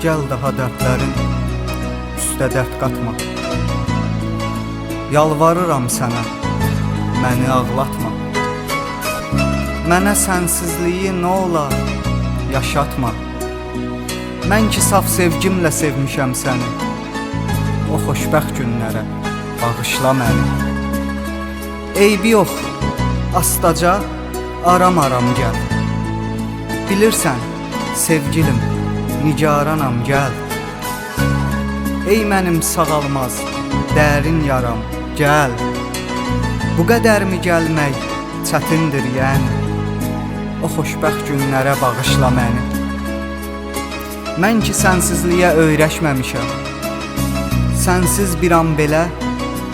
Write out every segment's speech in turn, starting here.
gəl daha dərdlərin üstə dərd qatma. Yalvarıram sənə, məni ağlatma. Mənə sənsizliyi nə olar, yaşatma. Mən ki saf sevgimlə sevmişəm səni, o xoşbəxt günlərə bağışla məni. Eybi yox, astaca, aram-aram gəl. Bilirsən, sevgilim, nigaranam gəl. Ey mənim sağalmaz, dərin yaram, gəl. Bu qədərmi gəlmək çətindir yəni, o xoşbəxt günlərə bağışla məni. Mən ki sənsizliyə öyrəşməmişəm, sənsiz bir an belə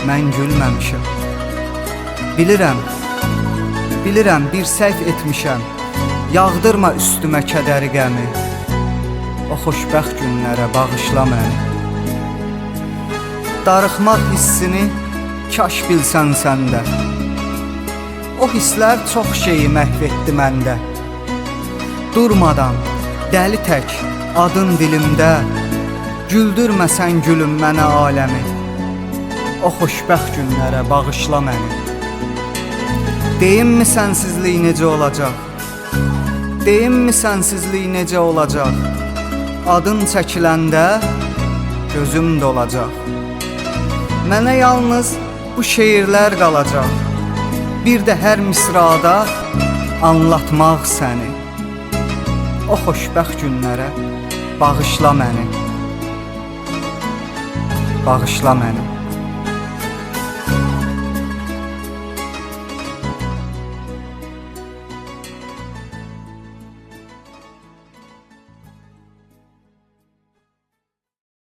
mən gülməmişəm. Bilirəm bir səhv etmişəm, yağdırma üstümə kədəri qəmi, o xoşbəxt günlərə bağışla məni. Darıxmaq hissini kaş bilsən səndə, o hisslər çox şeyi məhv etdi məndə. Durmadan, dəli tək adın dilimdə, güldürməsən gülüm mənə aləmi, o xoşbəxt günlərə bağışla məni. Deyimmi sənsizlik necə olacaq? Deyimmi sənsizlik necə olacaq? Adın çəkiləndə gözüm dolacaq. Mənə yalnız bu şeirlər qalacaq, bir də hər misrada anlatmaq səni, o xoşbəxt günlərə bağışla məni. Bağışla məni.